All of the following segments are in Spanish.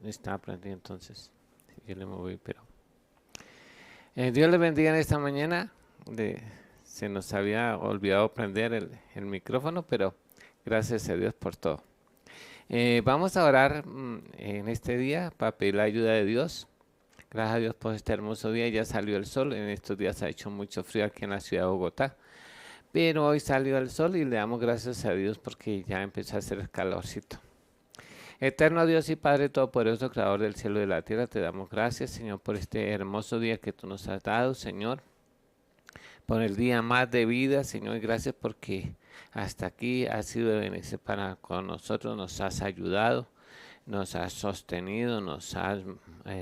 está aprendiendo entonces. Yo le moví, pero... Dios le bendiga en esta mañana. De, se nos había olvidado prender el micrófono, pero gracias a Dios por todo. Vamos a orar en este día para pedir la ayuda de Dios. Gracias a Dios por este hermoso día. Ya salió el sol. En estos días ha hecho mucho frío aquí en la ciudad de Bogotá. Pero hoy salió el sol y le damos gracias a Dios porque ya empezó a hacer el calorcito. Eterno Dios y Padre Todopoderoso, Creador del cielo y de la tierra, te damos gracias, Señor, por este hermoso día que tú nos has dado, Señor, por el día más de vida, Señor, y gracias porque hasta aquí has sido de beneficio para con nosotros, nos has ayudado, nos has sostenido, nos has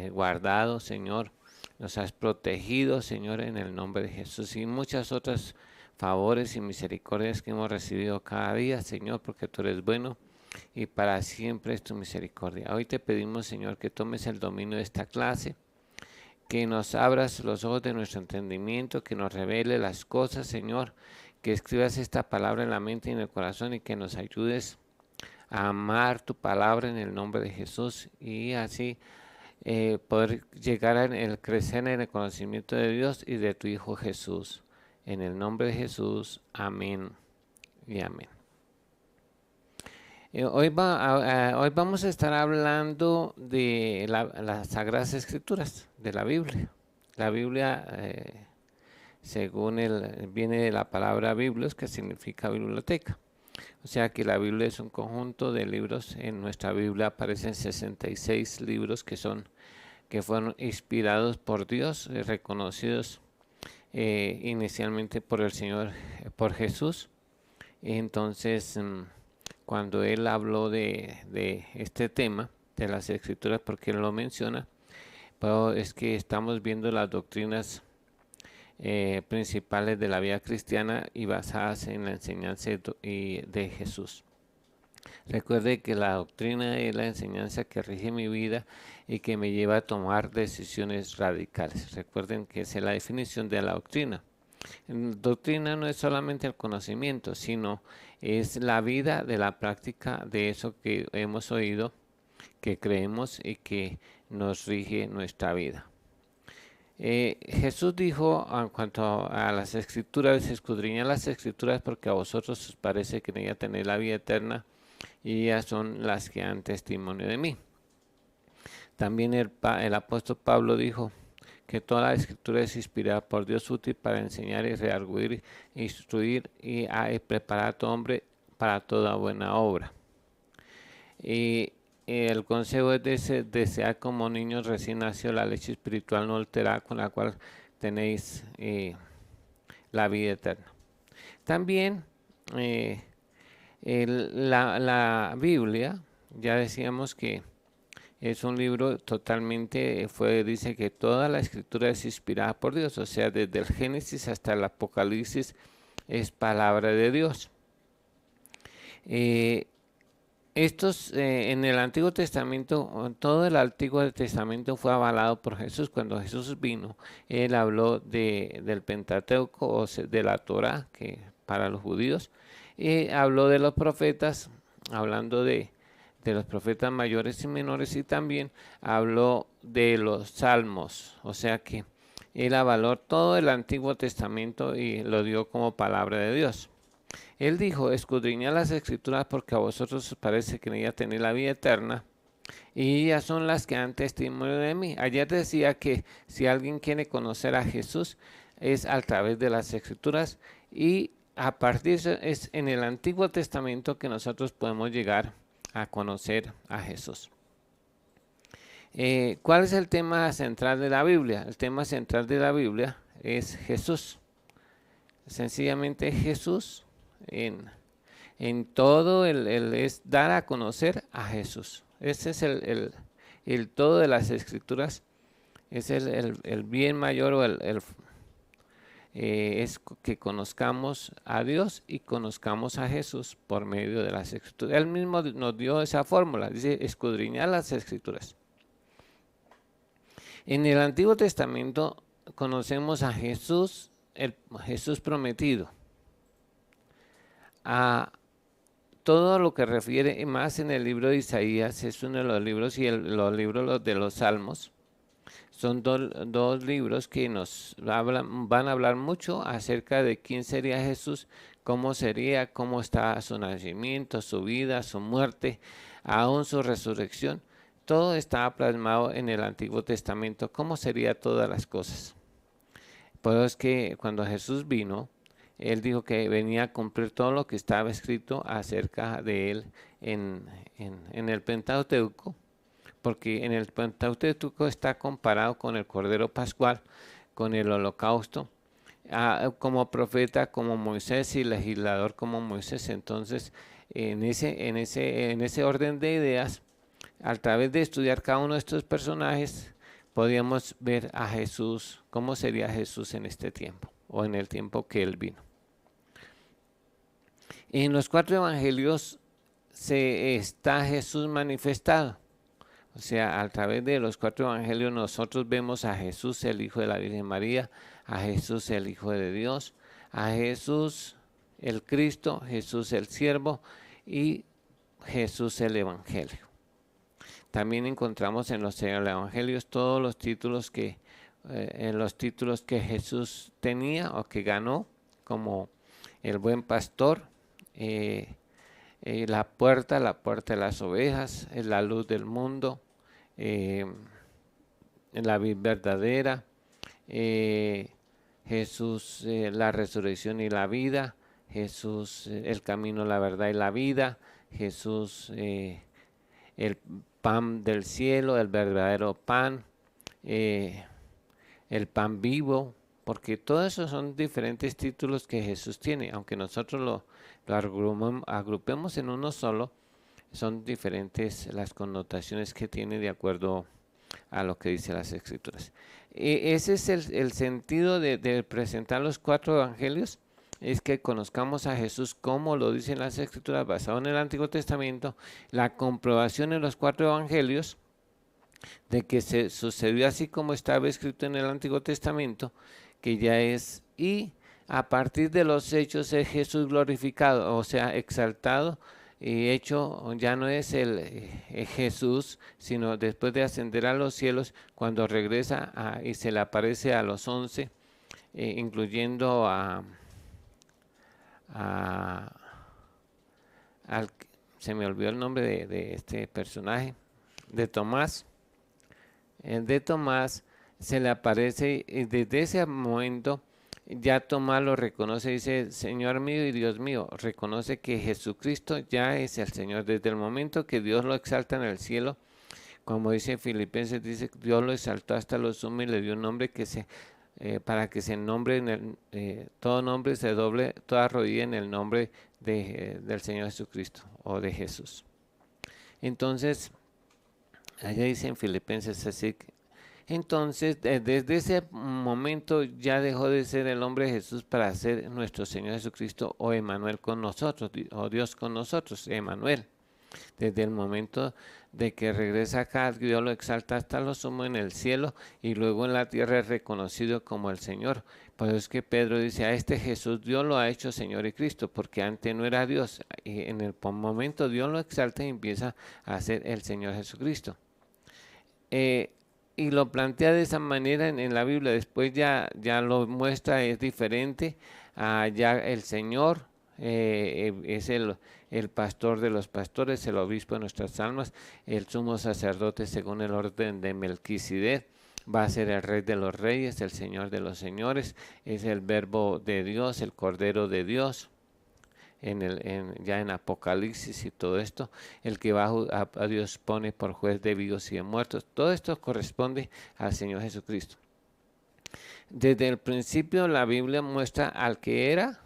guardado, Señor, nos has protegido, Señor, en el nombre de Jesús y muchas otras favores y misericordias que hemos recibido cada día, Señor, porque tú eres bueno y para siempre es tu misericordia. Hoy te pedimos, Señor, que tomes el dominio de esta clase, que nos abras los ojos de nuestro entendimiento, que nos revele las cosas, Señor, que escribas esta palabra en la mente y en el corazón y que nos ayudes a amar tu palabra en el nombre de Jesús y así poder llegar a crecer en el conocimiento de Dios y de tu Hijo Jesús. En el nombre de Jesús, amén y amén. Hoy vamos a estar hablando de las Sagradas Escrituras, de la Biblia. La Biblia, viene de la palabra Biblios, que significa biblioteca. O sea que la Biblia es un conjunto de libros. En nuestra Biblia aparecen 66 libros que fueron inspirados por Dios, reconocidos inicialmente por el Señor, por Jesús. Entonces, cuando él habló de este tema, de las escrituras, porque él lo menciona, pero es que estamos viendo las doctrinas principales de la vida cristiana y basadas en la enseñanza de Jesús. Recuerde que la doctrina es la enseñanza que rige mi vida y que me lleva a tomar decisiones radicales. Recuerden que esa es la definición de la doctrina. Doctrina no es solamente el conocimiento, sino es la vida de la práctica de eso que hemos oído, que creemos y que nos rige nuestra vida. Jesús dijo en cuanto a las escrituras, escudriñad las escrituras porque a vosotros os parece que en ellas tenéis la vida eterna y ellas son las que dan testimonio de mí. También el apóstol Pablo dijo que toda la escritura es inspirada por Dios, útil para enseñar y redarguir, instruir y preparar a todo hombre para toda buena obra. Y el consejo es desear como niños recién nacidos la leche espiritual no alterada con la cual tenéis la vida eterna. También la Biblia, ya decíamos que es un libro totalmente, dice que toda la escritura es inspirada por Dios, o sea, desde el Génesis hasta el Apocalipsis es palabra de Dios. En el Antiguo Testamento, todo el Antiguo Testamento fue avalado por Jesús. Cuando Jesús vino, él habló del Pentateuco, o sea, de la Torá, que para los judíos, y habló de los profetas, hablando de los profetas mayores y menores, y también habló de los salmos, o sea que él avaló todo el Antiguo Testamento y lo dio como palabra de Dios. Él dijo, escudriñad las escrituras porque a vosotros os parece que en ellas tenéis la vida eterna y ellas son las que dan testimonio de mí. Ayer decía que si alguien quiere conocer a Jesús es a través de las escrituras y a partir es en el Antiguo Testamento que nosotros podemos llegar a conocer a Jesús. ¿Cuál es el tema central de la Biblia? El tema central de la Biblia es Jesús. Sencillamente Jesús en todo es dar a conocer a Jesús. Ese es el todo de las escrituras. Es el bien mayor o es que conozcamos a Dios y conozcamos a Jesús por medio de las escrituras. Él mismo nos dio esa fórmula, dice escudriñar las escrituras. En el Antiguo Testamento conocemos a Jesús, el Jesús prometido. todo lo que refiere, más en el libro de Isaías, es uno de los libros, y los libros de los Salmos, son dos libros que nos van a hablar mucho acerca de quién sería Jesús, cómo sería, cómo está su nacimiento, su vida, su muerte, aún su resurrección. Todo está plasmado en el Antiguo Testamento, cómo sería todas las cosas. Por eso es que cuando Jesús vino, Él dijo que venía a cumplir todo lo que estaba escrito acerca de Él en el Pentateuco, porque en el Pentateuco está comparado con el Cordero Pascual, con el Holocausto, como profeta como Moisés y legislador como Moisés. Entonces, en ese orden de ideas, a través de estudiar cada uno de estos personajes, podíamos ver a Jesús, cómo sería Jesús en este tiempo, o en el tiempo que Él vino. En los 4 evangelios está Jesús manifestado. O sea, a través de los 4 evangelios nosotros vemos a Jesús, el Hijo de la Virgen María, a Jesús, el Hijo de Dios, a Jesús, el Cristo, Jesús, el Siervo, y Jesús, el Evangelio. También encontramos en los evangelios todos los títulos que Jesús tenía o que ganó, como el buen pastor, la puerta de las ovejas, la luz del mundo, la vid verdadera, Jesús, la resurrección y la vida, Jesús, el camino, la verdad y la vida, Jesús, el pan del cielo, el verdadero pan, el pan vivo, porque todos esos son diferentes títulos que Jesús tiene, aunque nosotros lo agrupemos en uno solo, son diferentes las connotaciones que tiene de acuerdo a lo que dice las Escrituras. Ese es el sentido de presentar los 4 evangelios, es que conozcamos a Jesús como lo dicen las Escrituras, basado en el Antiguo Testamento, la comprobación en los 4 evangelios de que se sucedió así como estaba escrito en el Antiguo Testamento, que ya es, y a partir de los hechos es Jesús glorificado, o sea, exaltado y hecho, ya no es el Jesús, sino después de ascender a los cielos, cuando regresa y se le aparece a los 11, incluyendo se me olvidó el nombre de este personaje, de Tomás. De Tomás se le aparece, y desde ese momento ya Tomás lo reconoce, dice: Señor mío y Dios mío. Reconoce que Jesucristo ya es el Señor. Desde el momento que Dios lo exalta en el cielo, como dice Filipenses, dice: Dios lo exaltó hasta lo sumo y le dio un nombre para que se nombre todo nombre, se doble toda rodilla en el nombre del Señor Jesucristo o de Jesús. Entonces, allá dice en Filipenses así. Entonces, desde ese momento ya dejó de ser el hombre de Jesús para ser nuestro Señor Jesucristo, o Emmanuel con nosotros, o Dios con nosotros, Emmanuel. Desde el momento de que regresa acá, Dios lo exalta hasta lo sumo en el cielo, y luego en la tierra es reconocido como el Señor. Por eso es que Pedro dice: a este Jesús Dios lo ha hecho Señor y Cristo, porque antes no era Dios. Y en el momento Dios lo exalta y empieza a ser el Señor Jesucristo. Y lo plantea de esa manera en la Biblia. Después ya lo muestra, es diferente. Ya el Señor es el pastor de los pastores, el obispo de nuestras almas, el sumo sacerdote según el orden de Melquisedec. Va a ser el Rey de los Reyes, el Señor de los Señores. Es el Verbo de Dios, el Cordero de Dios. Ya en Apocalipsis y todo esto, el que va a Dios pone por juez de vivos y de muertos. Todo esto corresponde al Señor Jesucristo. Desde el principio la Biblia muestra al que era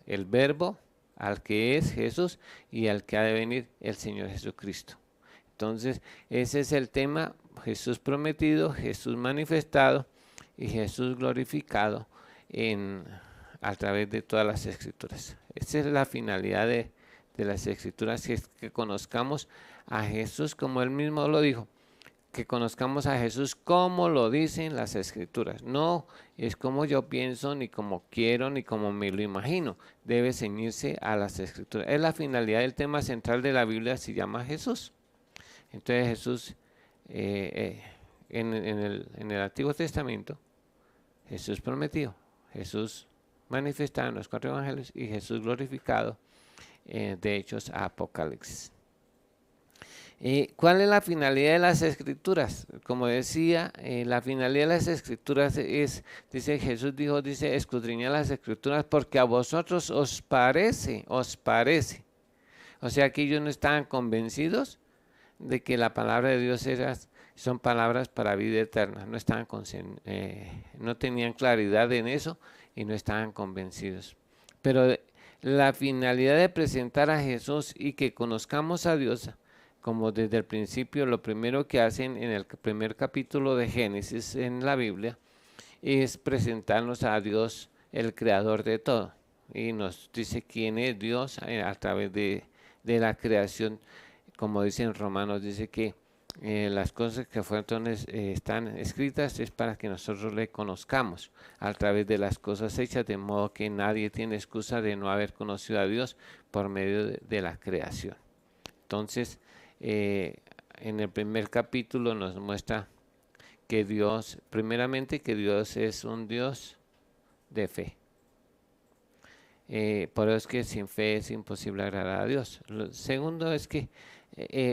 el Verbo, al que es Jesús y al que ha de venir, el Señor Jesucristo. Entonces ese es el tema: Jesús prometido, Jesús manifestado y Jesús glorificado a través de todas las Escrituras. Esa es la finalidad de las Escrituras, que conozcamos a Jesús como Él mismo lo dijo. que conozcamos a Jesús como lo dicen las Escrituras. No es como yo pienso, ni como quiero, ni como me lo imagino. Debe ceñirse a las Escrituras. Es la finalidad del tema central de la Biblia, se llama Jesús. Entonces Jesús, en el Antiguo Testamento, Jesús prometido, Jesús manifestado en los 4 evangelios y Jesús glorificado de Hechos a Apocalipsis. ¿Cuál es la finalidad de las Escrituras? Como decía, la finalidad de las Escrituras es, dice Jesús dice, escudriñad las Escrituras porque a vosotros os parece. O sea que ellos no estaban convencidos de que la palabra de Dios son palabras para vida eterna. No tenían claridad en eso y no estaban convencidos. Pero la finalidad de presentar a Jesús y que conozcamos a Dios, como desde el principio, lo primero que hacen en el primer capítulo de Génesis en la Biblia, es presentarnos a Dios, el creador de todo. Y nos dice quién es Dios a través de la creación. Como dicen Romanos, dice que las cosas que están escritas es para que nosotros le conozcamos a través de las cosas hechas, de modo que nadie tiene excusa de no haber conocido a Dios por medio de la creación. Entonces, en el primer capítulo nos muestra que Dios, primeramente que Dios es un Dios de fe. Por eso es que sin fe es imposible agradar a Dios. Lo segundo es que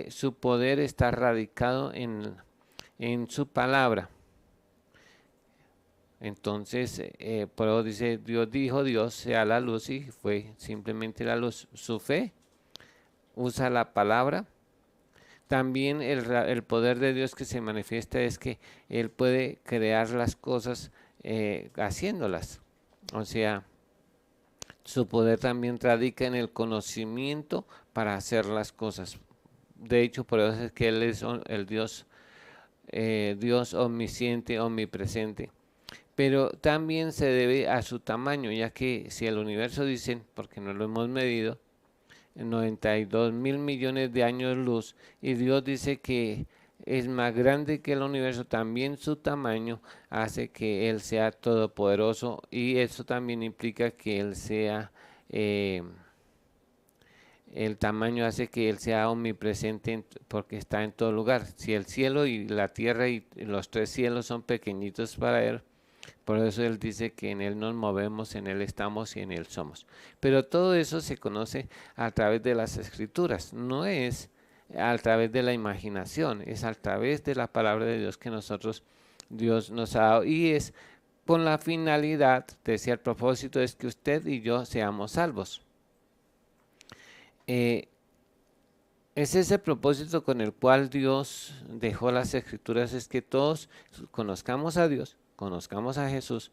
su poder está radicado en su palabra. Entonces, por eso dice, Dios sea la luz, y fue simplemente la luz. Su fe usa la palabra. También el poder de Dios que se manifiesta es que Él puede crear las cosas haciéndolas. O sea, su poder también radica en el conocimiento para hacer las cosas. De hecho, por eso es que Él es el Dios omnisciente, omnipresente. Pero también se debe a su tamaño, ya que si el universo dicen, porque no lo hemos medido, 92.000 millones de años luz, y Dios dice que es más grande que el universo, también su tamaño hace que Él sea todopoderoso, y eso también implica que Él sea, el tamaño hace que Él sea omnipresente porque está en todo lugar. Si el cielo y la tierra y los 3 cielos son pequeñitos para Él, por eso Él dice que en Él nos movemos, en Él estamos y en Él somos. Pero todo eso se conoce a través de las Escrituras, no es a través de la imaginación, es a través de la palabra de Dios que Dios nos ha dado, y es con la finalidad, decía, el propósito es que usted y yo seamos salvos. Es ese propósito con el cual Dios dejó las Escrituras, es que todos conozcamos a Dios, conozcamos a Jesús,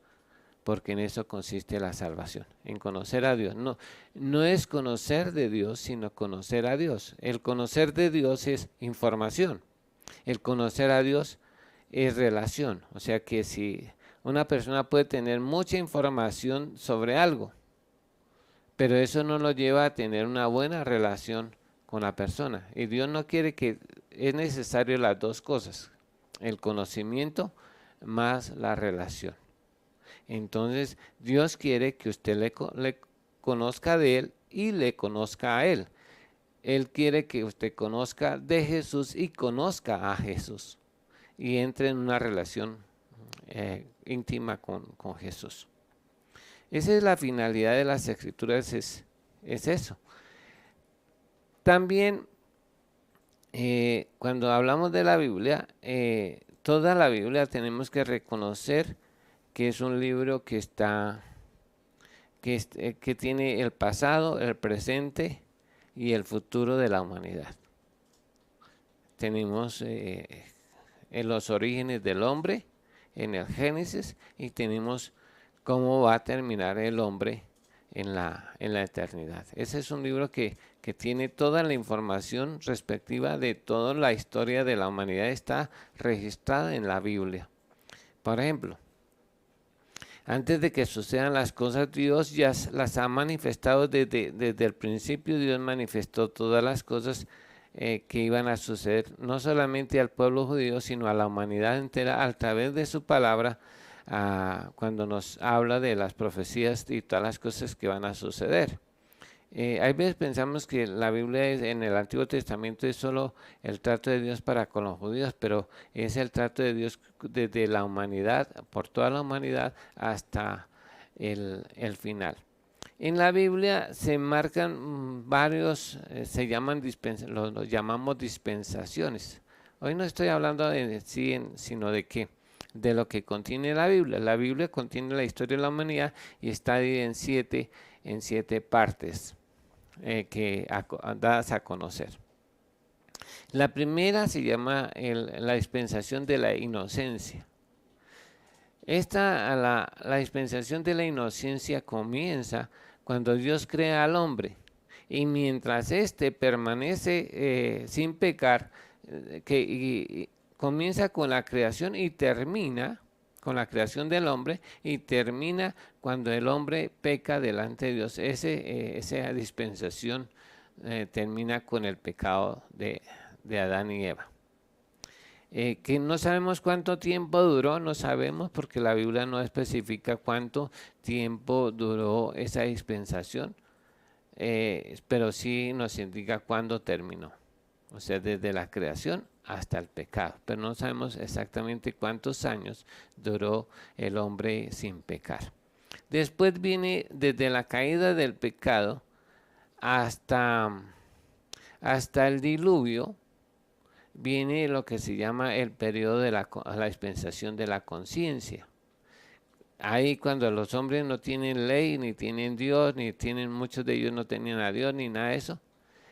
porque en eso consiste la salvación, en conocer a Dios. No es conocer de Dios, sino conocer a Dios. El conocer de Dios es información. El conocer a Dios es relación. O sea que si una persona puede tener mucha información sobre algo, pero eso no lo lleva a tener una buena relación con la persona. Y Dios no quiere es necesario las dos cosas, el conocimiento más la relación. Entonces Dios quiere que usted le conozca de Él y le conozca a Él. Él quiere que usted conozca de Jesús y conozca a Jesús y entre en una relación íntima con Jesús. Esa es la finalidad de las Escrituras, es eso. También cuando hablamos de la Biblia, toda la Biblia tenemos que reconocer que es un libro que tiene el pasado, el presente y el futuro de la humanidad. Tenemos en los orígenes del hombre, en el Génesis, y tenemos cómo va a terminar el hombre en la eternidad. Ese es un libro que tiene toda la información respectiva de toda la historia de la humanidad, está registrada en la Biblia. Por ejemplo, antes de que sucedan las cosas, Dios ya las ha manifestado desde el principio. Dios manifestó todas las cosas que iban a suceder no solamente al pueblo judío, sino a la humanidad entera a través de su palabra, cuando nos habla de las profecías y todas las cosas que van a suceder. Hay veces pensamos que la Biblia en el Antiguo Testamento es solo el trato de Dios para con los judíos, pero es el trato de Dios desde la humanidad, por toda la humanidad, hasta el final. En la Biblia se marcan varios, se llaman los llamamos dispensaciones. Hoy no estoy hablando de sí, sino de qué, de lo que contiene la Biblia. La Biblia contiene la historia de la humanidad y está dividida en siete partes dadas a conocer. La primera se llama la dispensación de la inocencia. La dispensación de la inocencia comienza cuando Dios crea al hombre, y mientras éste permanece sin pecar, comienza con la creación y termina con la creación del hombre, y termina cuando el hombre peca delante de Dios. Esa dispensación termina con el pecado de Adán y Eva. Que no sabemos cuánto tiempo duró, no sabemos, porque la Biblia no especifica cuánto tiempo duró esa dispensación, pero sí nos indica cuándo terminó, o sea, desde la creación hasta el pecado, pero no sabemos exactamente cuántos años duró el hombre sin pecar. Después viene desde la caída del pecado hasta el diluvio, viene lo que se llama el periodo de la dispensación de la conciencia. Ahí cuando los hombres no tienen ley, ni tienen Dios, muchos de ellos no tenían a Dios, ni nada de eso,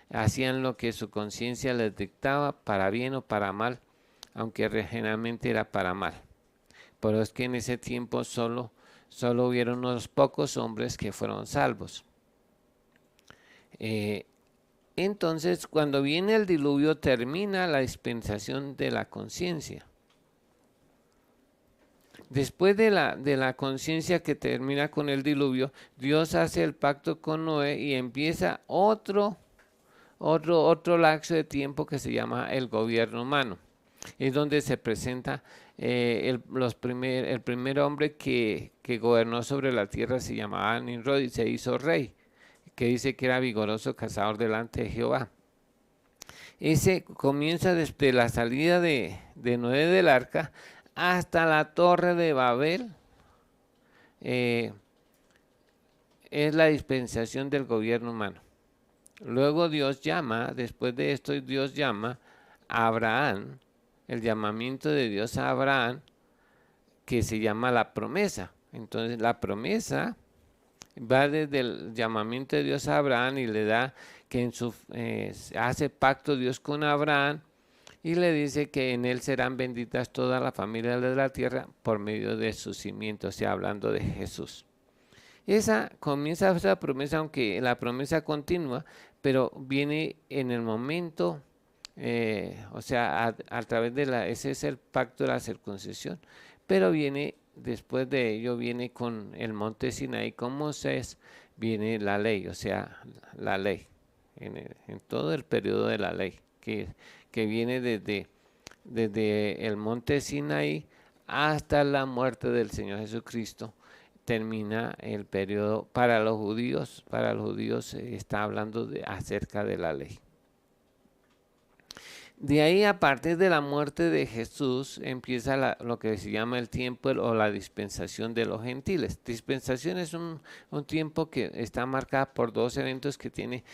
hacían lo que su conciencia les dictaba, para bien o para mal, aunque generalmente era para mal. Pero es que en ese tiempo solo hubieron unos pocos hombres que fueron salvos. Entonces, cuando viene el diluvio, termina la dispensación de la conciencia. Después de la conciencia que termina con el diluvio, Dios hace el pacto con Noé y empieza otro lapso de tiempo que se llama el gobierno humano. Es donde se presenta el primer hombre que gobernó sobre la tierra, se llamaba Nimrod y se hizo rey, que dice que era vigoroso cazador delante de Jehová. Ese comienza desde la salida de Noé del arca hasta la torre de Babel. Es la dispensación del gobierno humano. Luego después de esto Dios llama a Abraham, el llamamiento de Dios a Abraham, que se llama la promesa. Entonces la promesa va desde el llamamiento de Dios a Abraham y le da que hace pacto Dios con Abraham y le dice que en él serán benditas todas las familias de la tierra por medio de su simiente, o sea, hablando de Jesús. Comienza esa promesa, aunque la promesa continúa, pero viene en el momento, o sea, a través ese es el pacto de la circuncisión, pero después de ello viene con el monte Sinaí, con Moisés, viene la ley, o sea, la ley, en todo el periodo de la ley, que viene desde el monte Sinaí hasta la muerte del Señor Jesucristo. Termina el periodo para los judíos. Para los judíos está hablando acerca de la ley. De ahí, a partir de la muerte de Jesús, empieza lo que se llama el tiempo o la dispensación de los gentiles. Dispensación es un tiempo que está marcado por dos eventos que tienen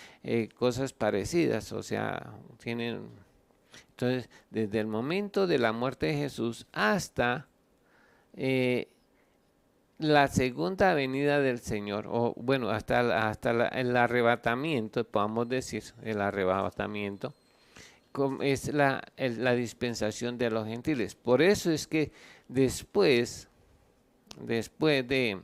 cosas parecidas, o sea, entonces, desde el momento de la muerte de Jesús hasta la segunda venida del Señor, o bueno, hasta el arrebatamiento, podamos decir, el arrebatamiento, es la dispensación de los gentiles. Por eso es que después de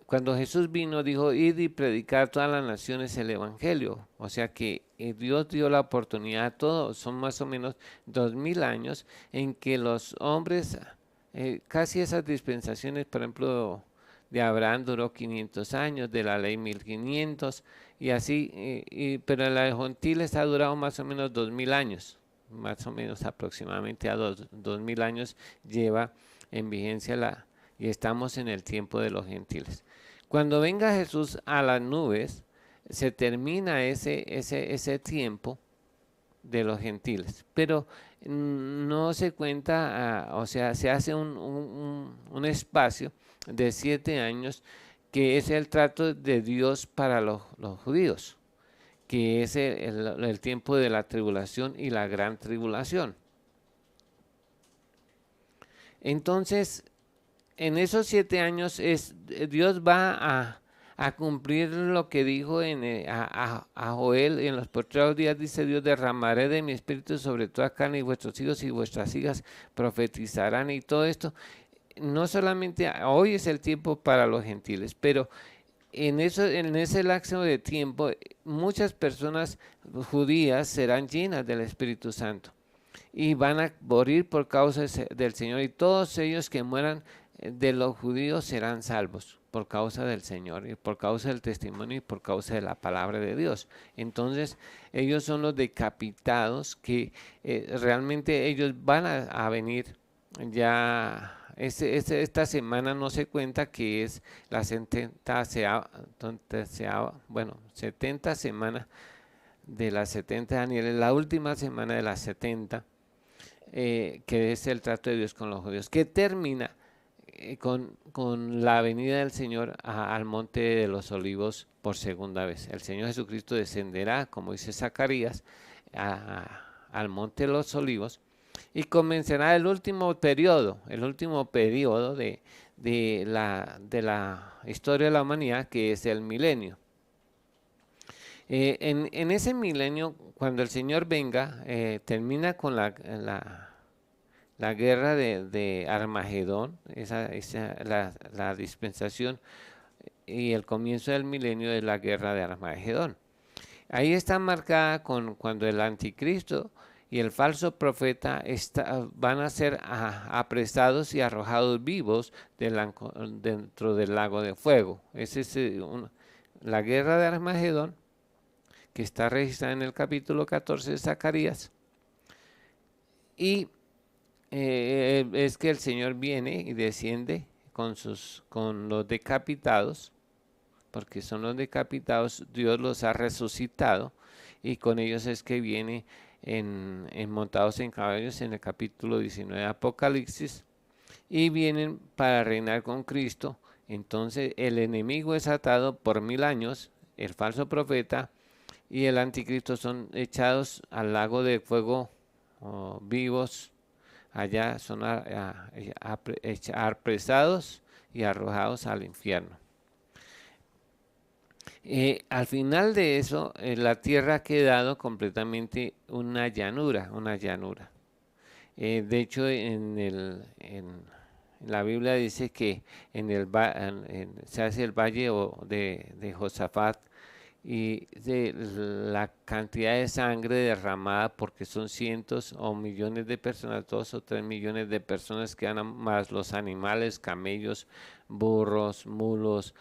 cuando Jesús vino, dijo: id y predicar a todas las naciones el evangelio. O sea que Dios dio la oportunidad a todos. Son más o menos 2000 años en que los hombres, casi esas dispensaciones, por ejemplo, de Abraham duró 500 años, de la ley 1500, y así, pero la de gentiles ha durado más o menos 2000 años, más o menos aproximadamente a 2000 años lleva en vigencia y estamos en el tiempo de los gentiles. Cuando venga Jesús a las nubes, se termina ese tiempo de los gentiles, pero no se cuenta, o sea, se hace un espacio de 7 años que es el trato de Dios para los judíos, que es el tiempo de la tribulación y la gran tribulación. Entonces, en esos 7 años Dios va a cumplir lo que dijo a Joel: en los postreros días, dice Dios, derramaré de mi espíritu sobre toda carne, y vuestros hijos y vuestras hijas profetizarán. Y todo esto, no solamente hoy es el tiempo para los gentiles, pero en ese lapso de tiempo muchas personas judías serán llenas del Espíritu Santo y van a morir por causa del Señor, y todos ellos que mueran de los judíos serán salvos por causa del Señor y por causa del testimonio y por causa de la palabra de Dios. Entonces ellos son los decapitados que realmente ellos van a venir ya. Esta semana no se cuenta que es la 70 semana de las 70 Daniel, la última semana de las 70, que es el trato de Dios con los judíos, que termina con la venida del Señor al monte de los olivos por segunda vez. El Señor Jesucristo descenderá, como dice Zacarías, al monte de los olivos, y comenzará el último periodo de la historia de la humanidad, que es el milenio. En ese milenio, cuando el Señor venga, termina con la guerra de Armagedón, la dispensación, y el comienzo del milenio de la guerra de Armagedón. Ahí está marcada con cuando el anticristo y el falso profeta van a ser apresados y arrojados vivos dentro del lago de fuego. Esa es la guerra de Armagedón, que está registrada en el capítulo 14 de Zacarías. Y es que el Señor viene y desciende con los decapitados, porque son los decapitados, Dios los ha resucitado, y con ellos es que viene montados en caballos en el capítulo 19 de Apocalipsis, y vienen para reinar con Cristo. Entonces el enemigo es atado por 1000 años, el falso profeta y el anticristo son echados al lago de fuego vivos. Allá son apresados y arrojados al infierno. Al final de eso, la tierra ha quedado completamente una llanura. De hecho, en la Biblia dice que se hace el valle de Josafat, y de la cantidad de sangre derramada, porque son cientos o millones de personas, 2 o 3 millones de personas que andan, más los animales, camellos, burros, mulos,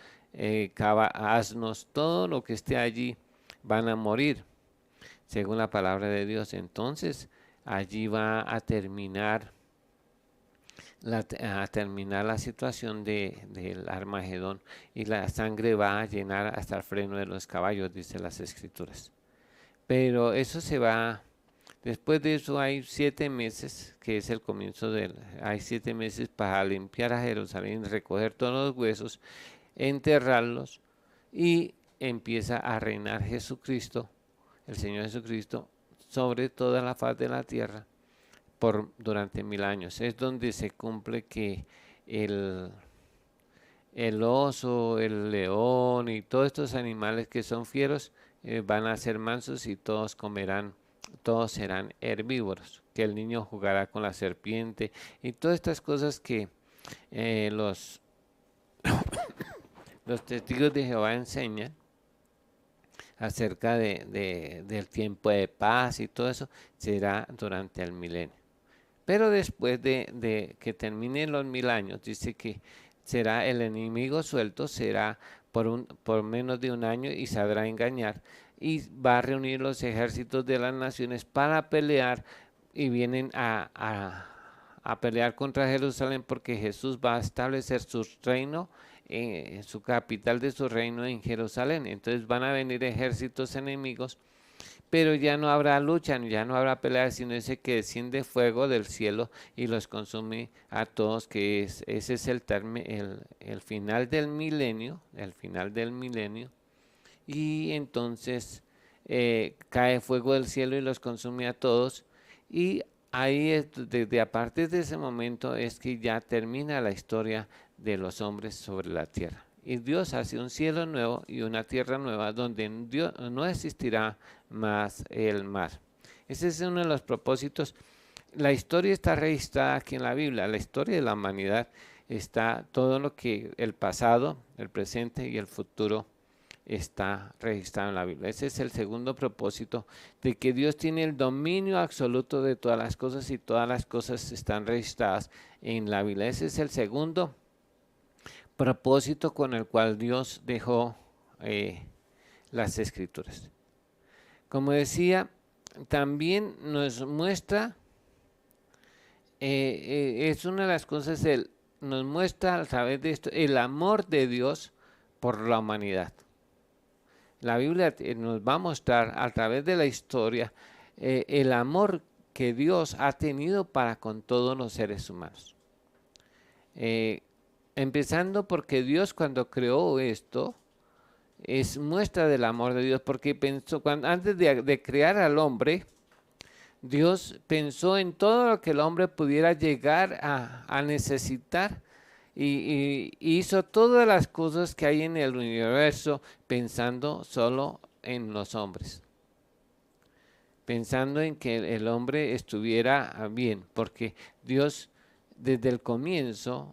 asnos, todo lo que esté allí van a morir, según la palabra de Dios. Entonces allí va a terminar la situación del Armagedón, y la sangre va a llenar hasta el freno de los caballos, dice las Escrituras. Pero eso se va, después de eso hay 7 meses, que es el comienzo hay 7 meses para limpiar a Jerusalén, recoger todos los huesos, enterrarlos, y empieza a reinar Jesucristo, el Señor Jesucristo, sobre toda la faz de la tierra durante 1000 años. Es donde se cumple que el oso, el león y todos estos animales que son fieros van a ser mansos, y todos serán herbívoros, que el niño jugará con la serpiente, y todas estas cosas que los testigos de Jehová enseñan acerca del tiempo de paz, y todo eso será durante el milenio. Pero después de que terminen los 1000 años, dice que será el enemigo suelto, será por menos de un año y sabrá engañar y va a reunir los ejércitos de las naciones para pelear y vienen a pelear contra Jerusalén porque Jesús va a establecer su reino, su capital de su reino en Jerusalén. Entonces van a venir ejércitos enemigos, pero ya no habrá lucha, ya no habrá pelea, sino ese que desciende fuego del cielo y los consume a todos, ese es el final del milenio, y entonces cae fuego del cielo y los consume a todos, y ahí desde a partir de ese momento es que ya termina la historia de los hombres sobre la tierra. Y Dios hace un cielo nuevo y una tierra nueva donde no existirá más el mar. Ese es uno de los propósitos. La historia está registrada aquí en la Biblia, la historia de la humanidad está todo lo que el pasado, el presente y el futuro está registrado en la Biblia. Ese es el segundo propósito, de que Dios tiene el dominio absoluto de todas las cosas y todas las cosas están registradas en la Biblia. Ese es el segundo propósito con el cual Dios dejó las escrituras. Como decía, también nos muestra, es una de las cosas, nos muestra a través de esto el amor de Dios por la humanidad. La Biblia nos va a mostrar a través de la historia el amor que Dios ha tenido para con todos los seres humanos. Empezando porque Dios, cuando creó esto, es muestra del amor de Dios, porque pensó, antes de crear al hombre, Dios pensó en todo lo que el hombre pudiera llegar a necesitar y hizo todas las cosas que hay en el universo pensando solo en los hombres, pensando en que el hombre estuviera bien, porque Dios desde el comienzo,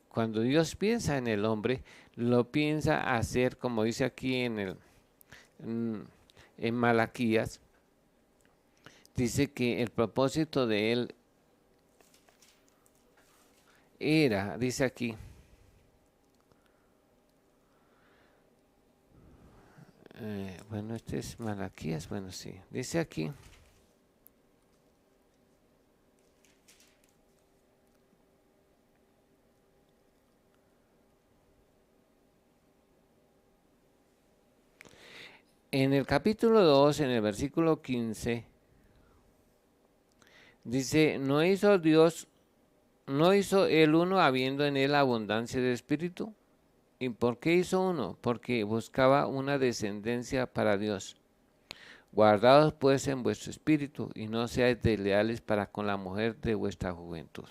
cuando Dios piensa en el hombre, lo piensa hacer, como dice aquí en Malaquías, dice que el propósito de él era, dice aquí, bueno, este es Malaquías, bueno, sí, dice aquí, en el capítulo 2, en el versículo 15, dice, no hizo el uno habiendo en él abundancia de espíritu. ¿Y por qué hizo uno? Porque buscaba una descendencia para Dios. Guardaos pues en vuestro espíritu y no seáis desleales para con la mujer de vuestra juventud.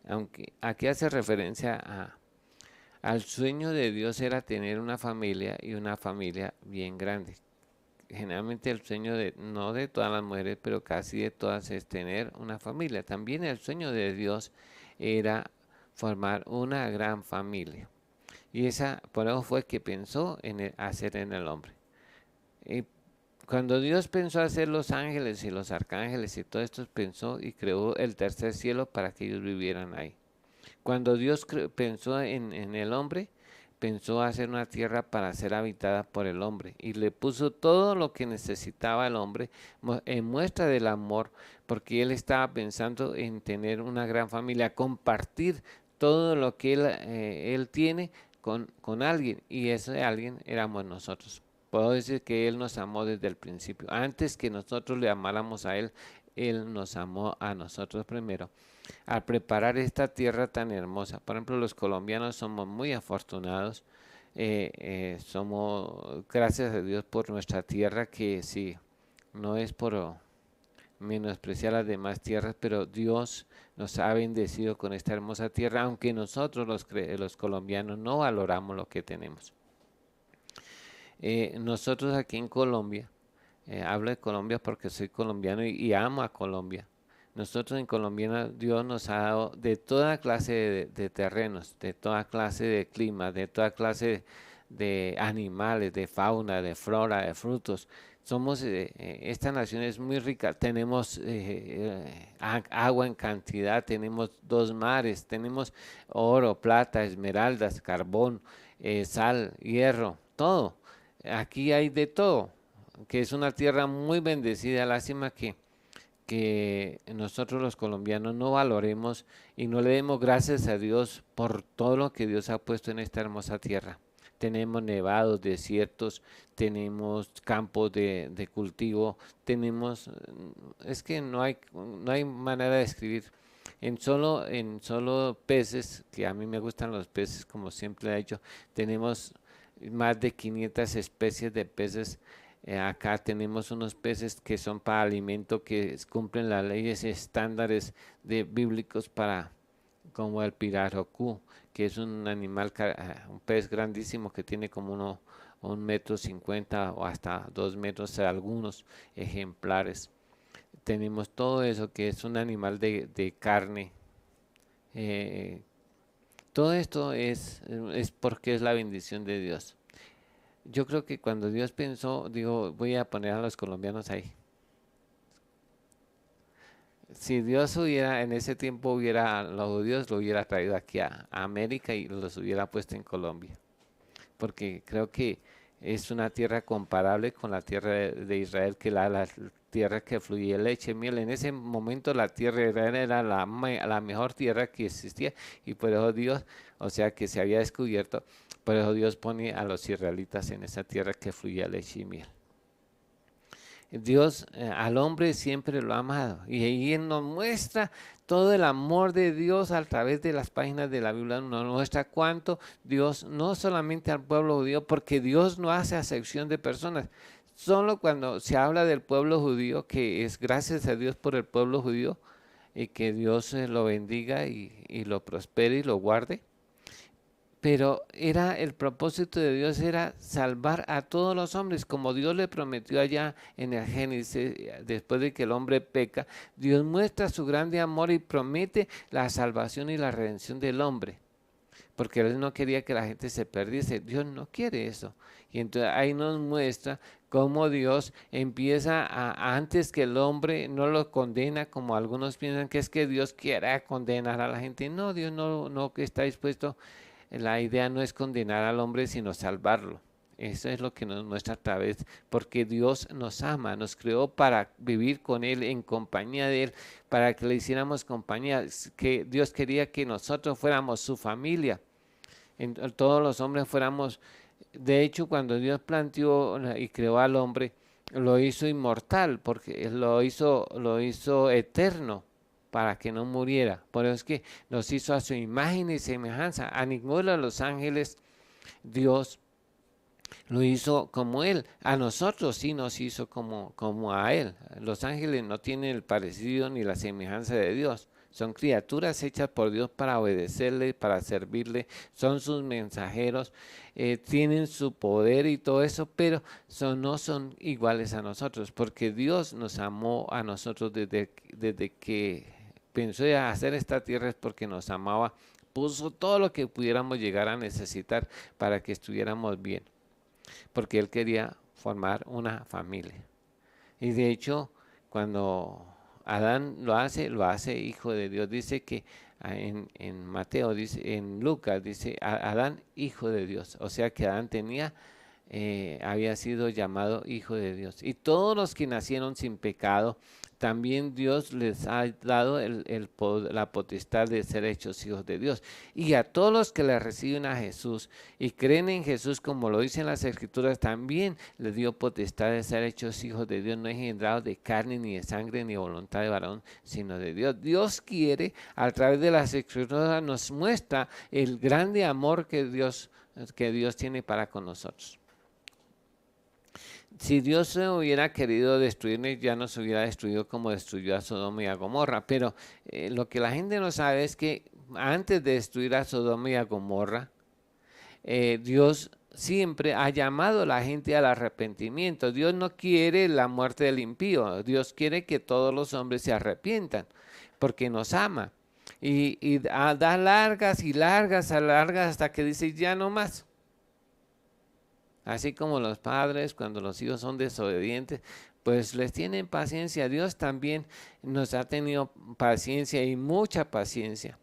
Aunque aquí hace referencia al sueño de Dios era tener una familia y una familia bien grande. Generalmente el sueño no de todas las mujeres, pero casi de todas, es tener una familia. También el sueño de Dios era formar una gran familia. Y por eso fue que pensó en hacer en el hombre. Y cuando Dios pensó hacer los ángeles y los arcángeles y todo esto, pensó y creó el tercer cielo para que ellos vivieran ahí. Cuando Dios pensó en el hombre, pensó hacer una tierra para ser habitada por el hombre y le puso todo lo que necesitaba el hombre en muestra del amor, porque él estaba pensando en tener una gran familia, compartir todo lo que él tiene con alguien, y ese alguien éramos nosotros. Puedo decir que Él nos amó desde el principio. Antes que nosotros le amáramos a Él, Él nos amó a nosotros primero. Al preparar esta tierra tan hermosa, por ejemplo, los colombianos somos muy afortunados. Somos, gracias a Dios por nuestra tierra, que sí, no es por menospreciar las demás tierras, pero Dios nos ha bendecido con esta hermosa tierra, aunque nosotros los colombianos no valoramos lo que tenemos. Nosotros aquí en Colombia, hablo de Colombia porque soy colombiano y amo a Colombia. Nosotros en Colombia, Dios nos ha dado de toda clase de terrenos, de toda clase de clima, de toda clase de animales, de fauna, de flora, de frutos. Esta nación es muy rica, tenemos agua en cantidad, tenemos 2 mares, tenemos oro, plata, esmeraldas, carbón, sal, hierro, todo. Aquí hay de todo, que es una tierra muy bendecida. Lástima que nosotros los colombianos no valoremos y no le demos gracias a Dios por todo lo que Dios ha puesto en esta hermosa tierra. Tenemos nevados, desiertos, tenemos campos de cultivo, es que no hay manera de escribir. En solo peces, que a mí me gustan los peces, como siempre he dicho, tenemos más de 500 especies de peces. Acá tenemos unos peces que son para alimento, que cumplen las leyes estándares bíblicos como el pirarucú, que es un animal, un pez grandísimo que tiene como 1,50 m o hasta 2 metros, algunos ejemplares. Tenemos todo eso que es un animal de carne. eh, Todo esto es porque es la bendición de Dios. Yo creo que cuando Dios pensó, digo, voy a poner a los colombianos ahí. Si Dios en ese tiempo los judíos lo hubiera traído aquí a América y los hubiera puesto en Colombia. Porque creo que es una tierra comparable con la tierra de Israel, que la tierra que fluía leche y miel. En ese momento la tierra de Israel era la mejor tierra que existía, y por eso Dios, o sea, que se había descubierto, por eso Dios pone a los israelitas en esa tierra que fluía leche y miel. Dios al hombre siempre lo ha amado, y ahí nos muestra todo el amor de Dios a través de las páginas de la Biblia. Nos muestra cuánto Dios, no solamente al pueblo judío, porque Dios no hace acepción de personas. Solo cuando se habla del pueblo judío, que es gracias a Dios por el pueblo judío, y que Dios lo bendiga y lo prospere y lo guarde. Pero el propósito de Dios era salvar a todos los hombres, como Dios le prometió allá en el Génesis. Después de que el hombre peca, Dios muestra su grande amor y promete la salvación y la redención del hombre, porque Él no quería que la gente se perdiese. Dios no quiere eso. Y entonces ahí nos muestra cómo Dios empieza antes que el hombre no lo condena, como algunos piensan que es que Dios quiera condenar a la gente. No, Dios no está dispuesto. La idea no es condenar al hombre, sino salvarlo. Eso es lo que nos muestra a través, porque Dios nos ama, nos creó para vivir con Él, en compañía de Él, para que le hiciéramos compañía, que Dios quería que nosotros fuéramos su familia, todos los hombres fuéramos. De hecho, cuando Dios planteó y creó al hombre, lo hizo inmortal, porque lo hizo eterno, para que no muriera. Por eso es que nos hizo a su imagen y semejanza. A ninguno de los ángeles Dios lo hizo como Él. A nosotros sí nos hizo como a Él. Los ángeles no tienen el parecido ni la semejanza de Dios. Son criaturas hechas por Dios para obedecerle, para servirle. Son sus mensajeros, tienen su poder y todo eso, pero no son iguales a nosotros, porque Dios nos amó a nosotros desde que pensó en hacer esta tierra. Es porque nos amaba, puso todo lo que pudiéramos llegar a necesitar para que estuviéramos bien, porque Él quería formar una familia. Y de hecho, cuando Adán lo hace hijo de Dios. Dice que en Mateo, en Lucas, dice Adán hijo de Dios. O sea que Adán había sido llamado hijo de Dios. Y todos los que nacieron sin pecado, también Dios les ha dado la potestad de ser hechos hijos de Dios. Y a todos los que le reciben a Jesús y creen en Jesús, como lo dicen las Escrituras, también les dio potestad de ser hechos hijos de Dios, no engendrados de carne, ni de sangre, ni de voluntad de varón, sino de Dios. Dios quiere, a través de las Escrituras, nos muestra el grande amor que Dios tiene para con nosotros. Si Dios hubiera querido destruirnos, ya nos hubiera destruido como destruyó a Sodoma y a Gomorra. Pero lo que la gente no sabe es que antes de destruir a Sodoma y a Gomorra, Dios siempre ha llamado a la gente al arrepentimiento. Dios no quiere la muerte del impío. Dios quiere que todos los hombres se arrepientan, porque nos ama. Y da largas y largas hasta que dice ya no más. Así como los padres, cuando los hijos son desobedientes, pues les tienen paciencia. Dios también nos ha tenido paciencia y mucha paciencia.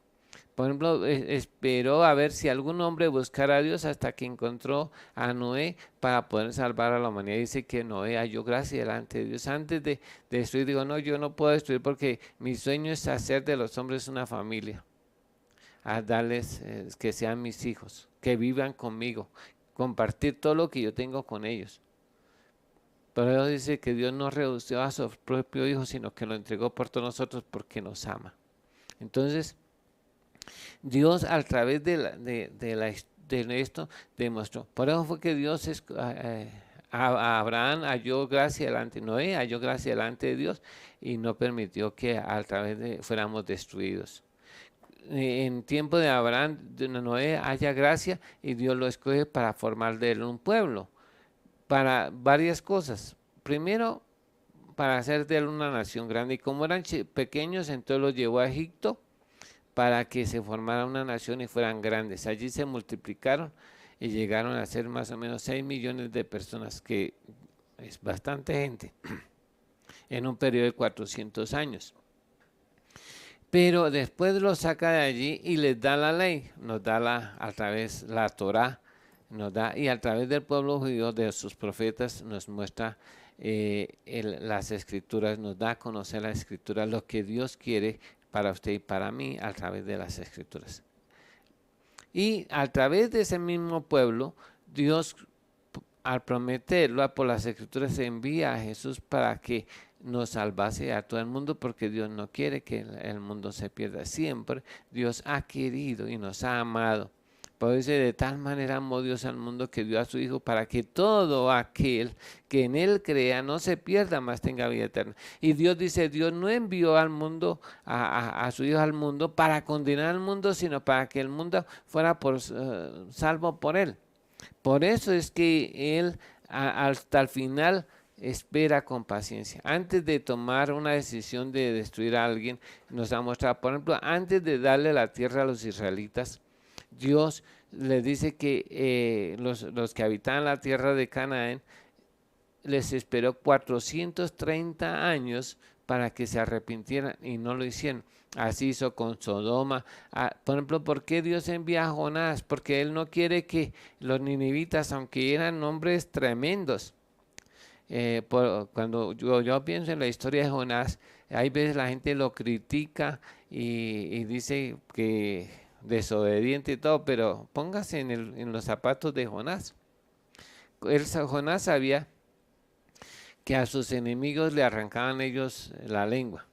Por ejemplo, esperó a ver si algún hombre buscara a Dios hasta que encontró a Noé para poder salvar a la humanidad. Dice que Noé halló gracia delante de Dios. Antes de destruir, digo, no, yo no puedo destruir porque mi sueño es hacer de los hombres una familia, a darles que sean mis hijos, que vivan conmigo, compartir todo lo que yo tengo con ellos. Pero Dios dice que Dios no redució a su propio Hijo, sino que lo entregó por todos nosotros porque nos ama. Entonces, Dios a través de esto demostró. Por eso fue que Dios a Abraham halló gracia delante, Noé halló gracia delante de Dios y no permitió que a través de fuéramos destruidos. En tiempo de Abraham, de Noé haya gracia y Dios lo escoge para formar de él un pueblo, para varias cosas. Primero, para hacer de él una nación grande. Y como eran pequeños, entonces los llevó a Egipto para que se formara una nación y fueran grandes. Allí se multiplicaron y llegaron a ser más o menos 6 millones de personas, que es bastante gente, en un periodo de 400 años. Pero después los saca de allí y les da la ley, nos da a través la Torá, nos da, y a través del pueblo judío, de sus profetas, nos muestra las escrituras, nos da a conocer las escrituras, lo que Dios quiere para usted y para mí a través de las escrituras. Y a través de ese mismo pueblo, Dios, al prometerlo por las escrituras, envía a Jesús para que nos salvase a todo el mundo, porque Dios no quiere que el mundo se pierda. Siempre Dios ha querido y nos ha amado. Por eso de tal manera amó Dios al mundo que dio a su Hijo para que todo aquel que en Él crea no se pierda, mas tenga vida eterna. Y Dios dice, Dios no envió al mundo, a su Hijo al mundo para condenar al mundo, sino para que el mundo fuera salvo por Él. Por eso es que Él hasta el final espera con paciencia. Antes de tomar una decisión de destruir a alguien, nos ha mostrado, por ejemplo, antes de darle la tierra a los israelitas, Dios les dice que los que habitaban la tierra de Canaán les esperó 430 años para que se arrepintieran y no lo hicieron. Así hizo con Sodoma. Por ejemplo, ¿por qué Dios envía a Jonás? Porque Él no quiere que los ninivitas, aunque eran hombres tremendos, cuando yo pienso en la historia de Jonás, hay veces la gente lo critica y dice que desobediente y todo, pero póngase en los zapatos de Jonás. Jonás sabía que a sus enemigos le arrancaban ellos la lengua,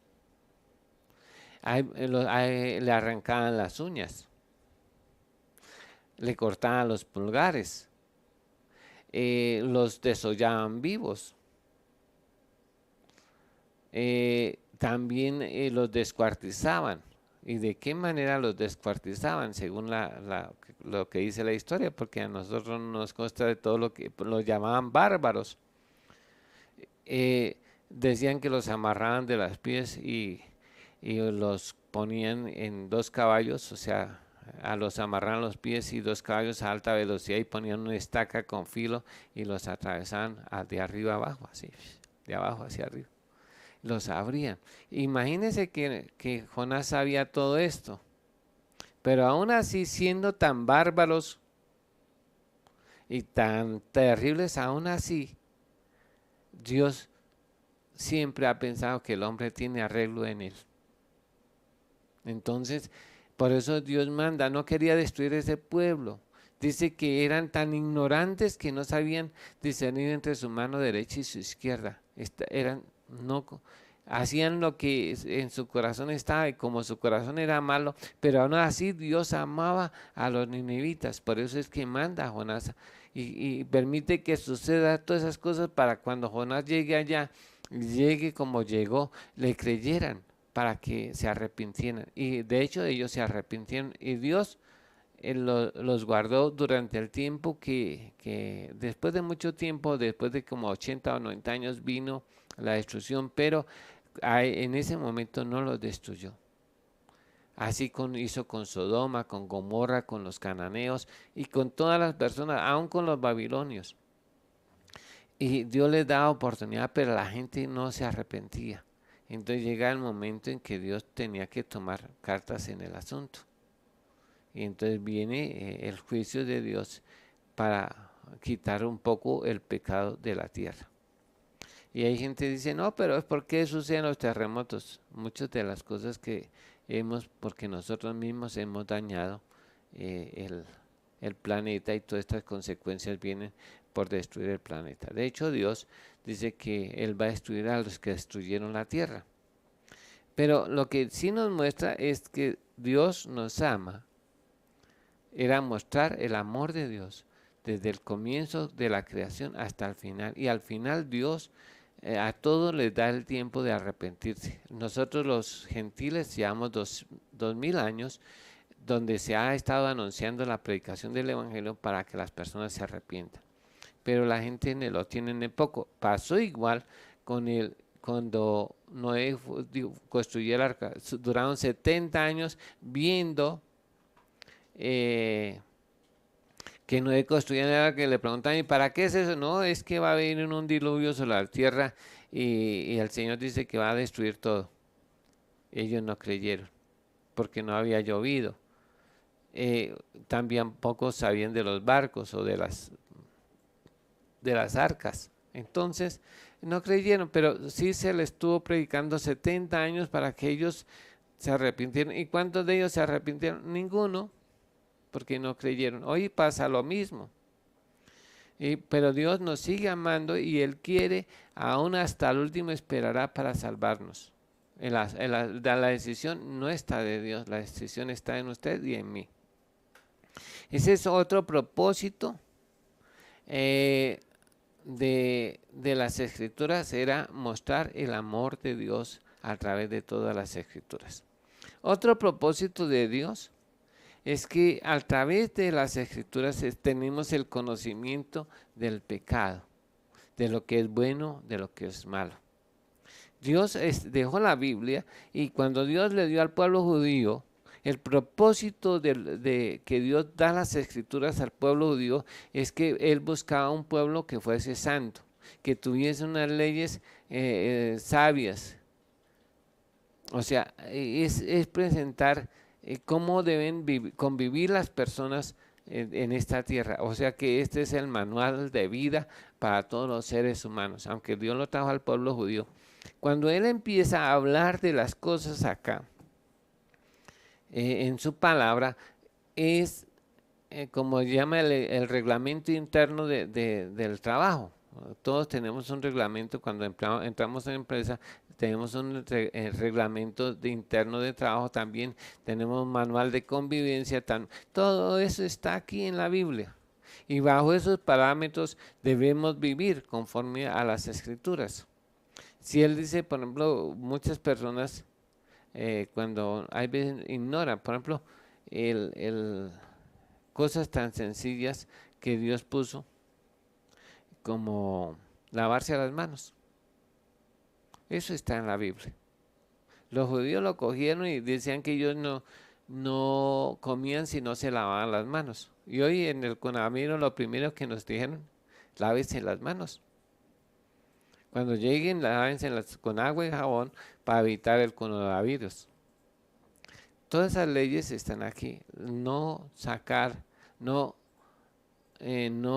le arrancaban las uñas, le cortaban los pulgares, los desollaban vivos, también los descuartizaban. ¿Y de qué manera los descuartizaban? Según lo que dice la historia, porque a nosotros nos consta de todo lo que los llamaban bárbaros. Decían que los amarraban de las pies y los ponían en 2 caballos, o sea, los amarraban los pies y 2 caballos a alta velocidad y ponían una estaca con filo y los atravesaban de arriba abajo, así, de abajo hacia arriba. Los abrían. Imagínense que Jonás sabía todo esto, pero aún así, siendo tan bárbaros y tan terribles, aún así, Dios siempre ha pensado que el hombre tiene arreglo en él. Entonces, por eso Dios manda, no quería destruir ese pueblo. Dice que eran tan ignorantes que no sabían discernir entre su mano derecha y su izquierda. Hacían lo que en su corazón estaba, y como su corazón era malo, pero aún así Dios amaba a los ninivitas. Por eso es que manda a Jonás y permite que suceda todas esas cosas para cuando Jonás llegue allá, llegue como llegó, le creyeran, para que se arrepintieran. Y de hecho ellos se arrepintieron y Dios los guardó durante el tiempo que después de mucho tiempo, después de como 80 o 90 años, vino la destrucción, pero en ese momento no los destruyó. Así hizo con Sodoma, con Gomorra, con los cananeos y con todas las personas, aún con los babilonios. Y Dios les daba oportunidad, pero la gente no se arrepentía. Entonces llega el momento en que Dios tenía que tomar cartas en el asunto. Y entonces viene el juicio de Dios para quitar un poco el pecado de la tierra. Y hay gente que dice, no, pero es porque suceden los terremotos. Muchas de las cosas que porque nosotros mismos hemos dañado el planeta, y todas estas consecuencias vienen por destruir el planeta. De hecho, Dios dice que Él va a destruir a los que destruyeron la tierra. Pero lo que sí nos muestra es que Dios nos ama. Era mostrar el amor de Dios desde el comienzo de la creación hasta el final. Y al final Dios a todos les da el tiempo de arrepentirse. Nosotros los gentiles llevamos 2000 años donde se ha estado anunciando la predicación del evangelio para que las personas se arrepientan. Pero la gente lo tiene en poco. Pasó igual cuando Noé construyó el arca. Duraron 70 años viendo que Noé construía el arca, que le preguntaban, ¿y para qué es eso? No, es que va a venir un diluvio sobre la tierra y el Señor dice que va a destruir todo. Ellos no creyeron porque no había llovido. También pocos sabían de los barcos o de las arcas. Entonces no creyeron, pero sí se les estuvo predicando 70 años para que ellos se arrepintieran. ¿Y cuántos de ellos se arrepintieron? Ninguno, porque no creyeron. Hoy pasa lo mismo. Pero Dios nos sigue amando y Él quiere, aún hasta el último esperará para salvarnos. La decisión no está de Dios, la decisión está en usted y en mí. Ese es otro propósito de las Escrituras, era mostrar el amor de Dios a través de todas las Escrituras. Otro propósito de Dios es que a través de las Escrituras tenemos el conocimiento del pecado, de lo que es bueno, de lo que es malo. Dios dejó la Biblia, y cuando Dios le dio al pueblo judío, el propósito de que Dios da las Escrituras al pueblo judío es que Él buscaba un pueblo que fuese santo, que tuviese unas leyes sabias. O sea, es presentar cómo deben convivir las personas en esta tierra. O sea que este es el manual de vida para todos los seres humanos, aunque Dios lo trajo al pueblo judío. Cuando Él empieza a hablar de las cosas acá, en su palabra, es como llama el reglamento interno del trabajo. Todos tenemos un reglamento cuando entramos en la empresa. Tenemos un reglamento interno de trabajo, también tenemos un manual de convivencia, todo eso está aquí en la Biblia. Y bajo esos parámetros debemos vivir conforme a las Escrituras. Si Él dice, por ejemplo, muchas personas cuando hay veces ignoran, por ejemplo, cosas tan sencillas que Dios puso, como lavarse las manos. Eso está en la Biblia. Los judíos lo cogieron y decían que ellos no comían si no se lavaban las manos. Y hoy en el coronavirus lo primero que nos dijeron, lávense las manos. Cuando lleguen, lávense con agua y jabón para evitar el coronavirus. Todas esas leyes están aquí. No sacar, no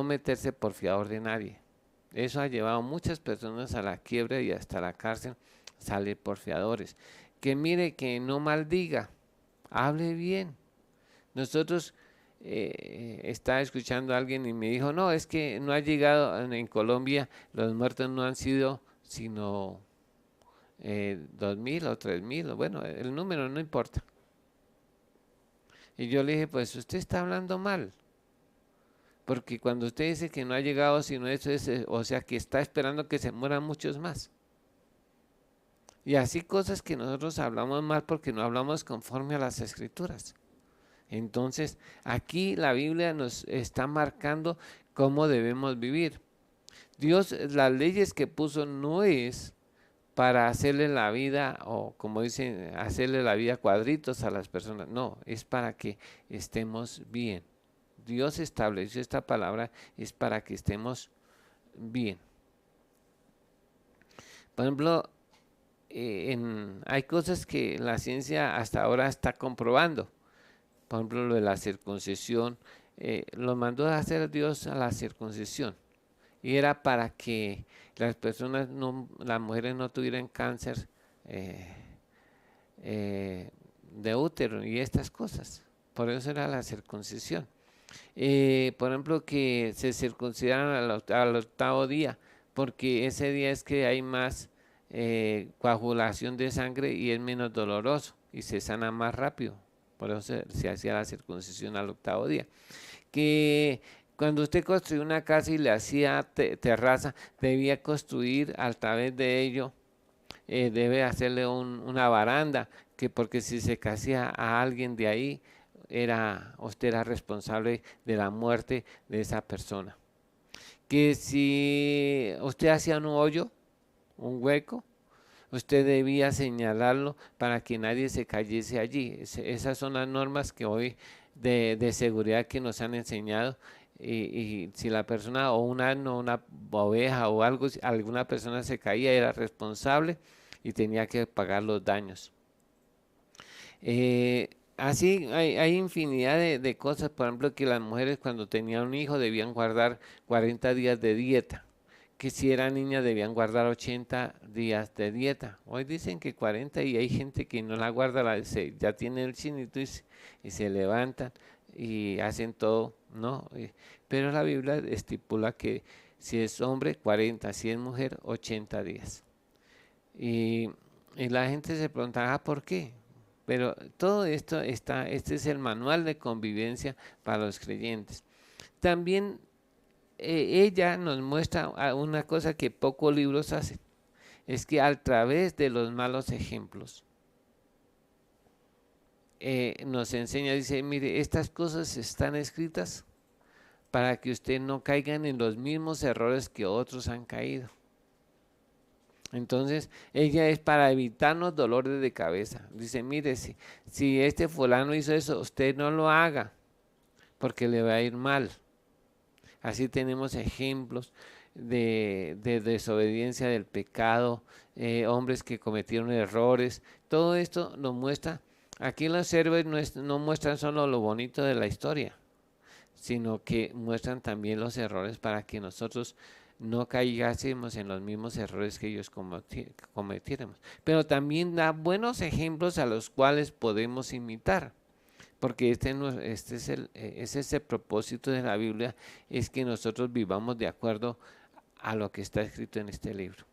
meterse por fiador de nadie. Eso ha llevado a muchas personas a la quiebra y hasta la cárcel, salir por fiadores. Que mire, que no maldiga, hable bien. Nosotros estaba escuchando a alguien y me dijo, no, es que no ha llegado en Colombia, los muertos no han sido sino 2000 o 3000, bueno, el número no importa. Y yo le dije, pues usted está hablando mal. Porque cuando usted dice que no ha llegado sino eso, o sea que está esperando que se mueran muchos más. Y así cosas que nosotros hablamos mal porque no hablamos conforme a las Escrituras. Entonces, aquí la Biblia nos está marcando cómo debemos vivir. Dios, las leyes que puso no es para hacerle la vida, o como dicen, hacerle la vida cuadritos a las personas. No, es para que estemos bien. Dios estableció esta palabra, es para que estemos bien. Por ejemplo, hay cosas que la ciencia hasta ahora está comprobando. Por ejemplo, lo de la circuncisión. Lo mandó a hacer Dios a la circuncisión. Y era para que las personas, las mujeres no tuvieran cáncer eh, de útero y estas cosas. Por eso era la circuncisión. Por ejemplo, que se circuncidaran al octavo día, porque ese día es que hay más coagulación de sangre y es menos doloroso y se sana más rápido. Por eso se hacía la circuncisión al octavo día. Que cuando usted construía una casa y le hacía terraza, debía construir a través de ello, debe hacerle una baranda, que porque si se casía a alguien de ahí, usted era responsable de la muerte de esa persona. Que si usted hacía un hoyo, un hueco, usted debía señalarlo para que nadie se cayese allí. Esas son las normas que hoy de seguridad que nos han enseñado. Y si la persona o un asno, una oveja o algo, si alguna persona se caía, era responsable y tenía que pagar los daños. Así hay infinidad de cosas, por ejemplo, que las mujeres cuando tenían un hijo debían guardar 40 días de dieta, que si eran niñas debían guardar 80 días de dieta. Hoy dicen que 40 y hay gente que no la guarda, ya tiene el chinito y se levantan y hacen todo, ¿no? Pero la Biblia estipula que si es hombre 40, si es mujer 80 días. Y, y la gente se preguntaba ¿por qué? Pero todo esto este es el manual de convivencia para los creyentes. También ella nos muestra una cosa que pocos libros hacen, es que a través de los malos ejemplos nos enseña, dice, mire, estas cosas están escritas para que usted no caigan en los mismos errores que otros han caído. Entonces, ella es para evitarnos dolores de cabeza. Dice, mire, si este fulano hizo eso, usted no lo haga, porque le va a ir mal. Así tenemos ejemplos de desobediencia del pecado, hombres que cometieron errores. Todo esto nos muestra, aquí los héroes no muestran solo lo bonito de la historia, sino que muestran también los errores para que nosotros no caigásemos en los mismos errores que ellos cometiéramos. Pero también da buenos ejemplos a los cuales podemos imitar. Porque ese es el propósito de la Biblia, es que nosotros vivamos de acuerdo a lo que está escrito en este libro.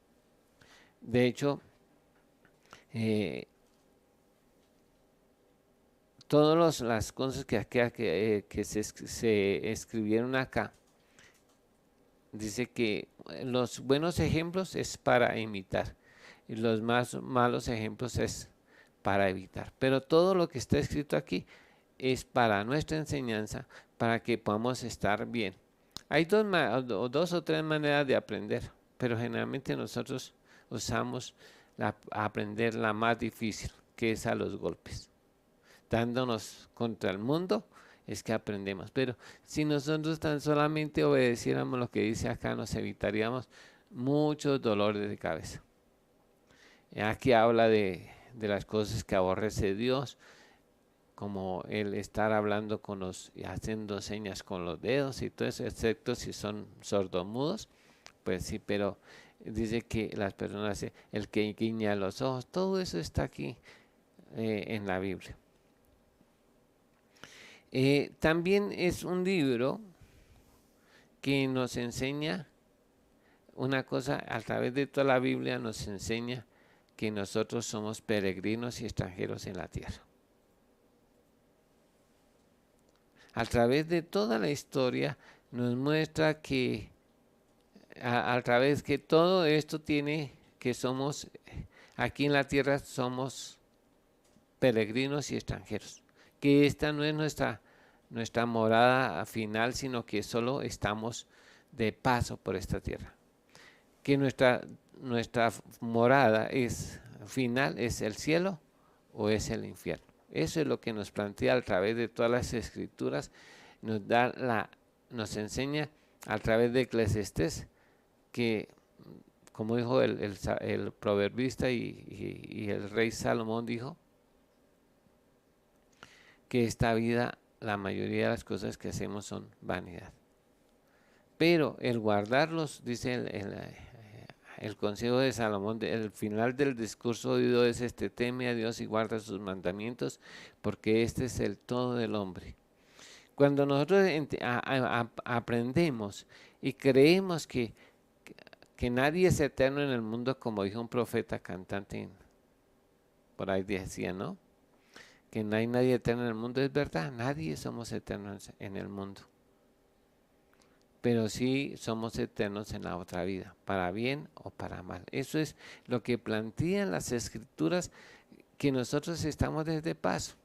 De hecho, todas las cosas que se escribieron acá, dice que los buenos ejemplos es para imitar y los más malos ejemplos es para evitar. Pero todo lo que está escrito aquí es para nuestra enseñanza, para que podamos estar bien. Hay dos o tres maneras de aprender, pero generalmente nosotros usamos aprender la más difícil, que es a los golpes. Dándonos contra el mundo es que aprendemos. Pero si nosotros tan solamente obedeciéramos lo que dice acá, nos evitaríamos muchos dolores de cabeza. Aquí habla de las cosas que aborrece Dios, como el estar hablando con y haciendo señas con los dedos y todo eso, excepto si son sordomudos, pues sí, pero dice que las personas, el que guiña los ojos, todo eso está aquí en la Biblia. También es un libro que nos enseña una cosa, a través de toda la Biblia nos enseña que nosotros somos peregrinos y extranjeros en la tierra. A través de toda la historia nos muestra que a través que todo esto tiene, que somos aquí en la tierra somos peregrinos y extranjeros, que esta no es nuestra morada final, sino que solo estamos de paso por esta tierra, que nuestra morada final es el cielo o es el infierno. Eso es lo que nos plantea a través de todas las escrituras, nos enseña a través de Eclesiastés que como dijo el proverbista y el rey Salomón dijo, que esta vida, la mayoría de las cosas que hacemos son vanidad. Pero el guardarlos, dice el consejo de Salomón, el final del discurso oído es este: teme a Dios y guarda sus mandamientos, porque este es el todo del hombre. Cuando nosotros aprendemos y creemos que nadie es eterno en el mundo, como dijo un profeta cantante, por ahí decía, ¿no? Que no hay nadie eterno en el mundo, es verdad, nadie somos eternos en el mundo. Pero sí somos eternos en la otra vida, para bien o para mal. Eso es lo que plantean las Escrituras, que nosotros estamos desde paso.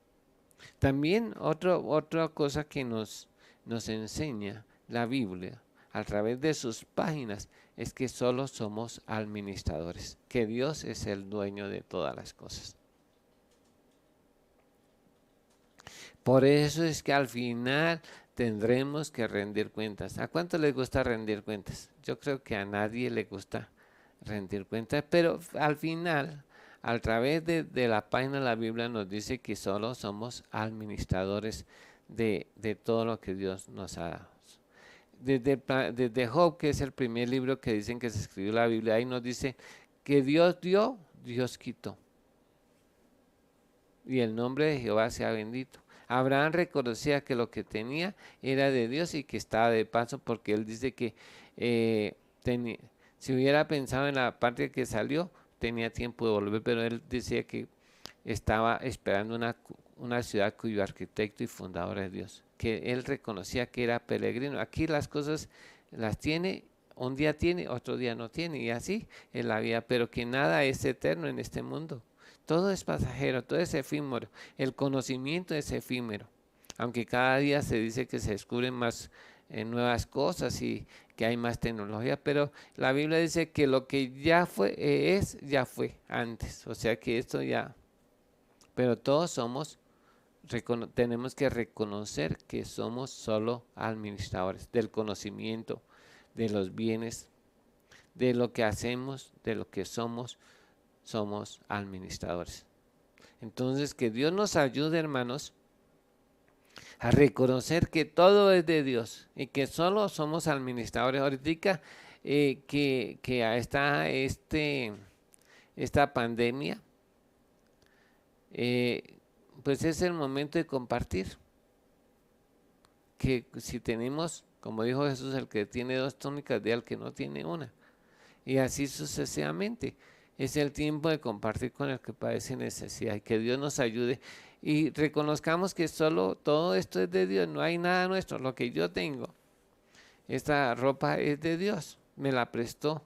También otra cosa que nos enseña la Biblia a través de sus páginas es que solo somos administradores, que Dios es el dueño de todas las cosas. Por eso es que al final tendremos que rendir cuentas. ¿A cuánto les gusta rendir cuentas? Yo creo que a nadie le gusta rendir cuentas, pero al final, a través de la página de la Biblia nos dice que solo somos administradores de todo lo que Dios nos ha dado. Desde Job, que es el primer libro que dicen que se escribió la Biblia, ahí nos dice que Dios dio, Dios quitó. Y el nombre de Jehová sea bendito. Abraham reconocía que lo que tenía era de Dios y que estaba de paso, porque él dice que si hubiera pensado en la parte que salió, tenía tiempo de volver, pero él decía que estaba esperando una ciudad cuyo arquitecto y fundador es Dios, que él reconocía que era peregrino. Aquí las cosas las tiene, un día tiene, otro día no tiene, y así en la vida, pero que nada es eterno en este mundo. Todo es pasajero, todo es efímero, el conocimiento es efímero, aunque cada día se dice que se descubren más nuevas cosas y que hay más tecnología, pero la Biblia dice que lo que ya fue, ya fue antes, o sea que esto ya, pero todos tenemos que reconocer que somos solo administradores del conocimiento, de los bienes, de lo que hacemos, de lo que somos administradores. Entonces, que Dios nos ayude, hermanos, a reconocer que todo es de Dios y que solo somos administradores. Ahorita que está esta pandemia, pues es el momento de compartir. Que si tenemos, como dijo Jesús, el que tiene 2 túnicas, dé al que no tiene una. Y así sucesivamente. Es el tiempo de compartir con el que padece necesidad, y que Dios nos ayude y reconozcamos que solo todo esto es de Dios, no hay nada nuestro. Lo que yo tengo, esta ropa es de Dios, me la prestó,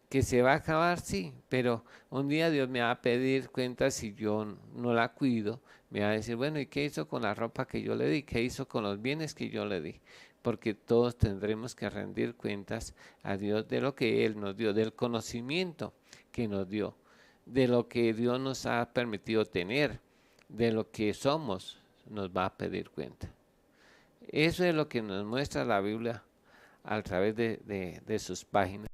que se va a acabar, sí, pero un día Dios me va a pedir cuentas si yo no la cuido. Me va a decir, bueno, ¿y qué hizo con la ropa que yo le di? ¿Qué hizo con los bienes que yo le di? Porque todos tendremos que rendir cuentas a Dios de lo que Él nos dio, del conocimiento que nos dio, de lo que Dios nos ha permitido tener, de lo que somos, nos va a pedir cuenta. Eso es lo que nos muestra la Biblia a través de sus páginas.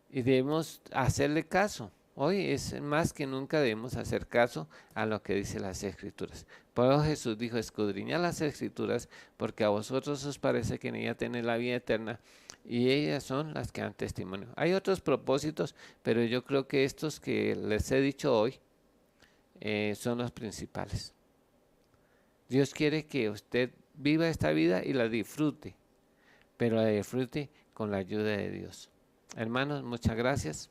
Y debemos hacerle caso. Hoy es más que nunca debemos hacer caso a lo que dicen las Escrituras. Por eso Jesús dijo: escudriñad las Escrituras, porque a vosotros os parece que en ellas tenéis la vida eterna, y ellas son las que dan testimonio. Hay otros propósitos, pero yo creo que estos que les he dicho hoy son los principales. Dios quiere que usted viva esta vida y la disfrute, pero la disfrute con la ayuda de Dios. Hermanos, muchas gracias.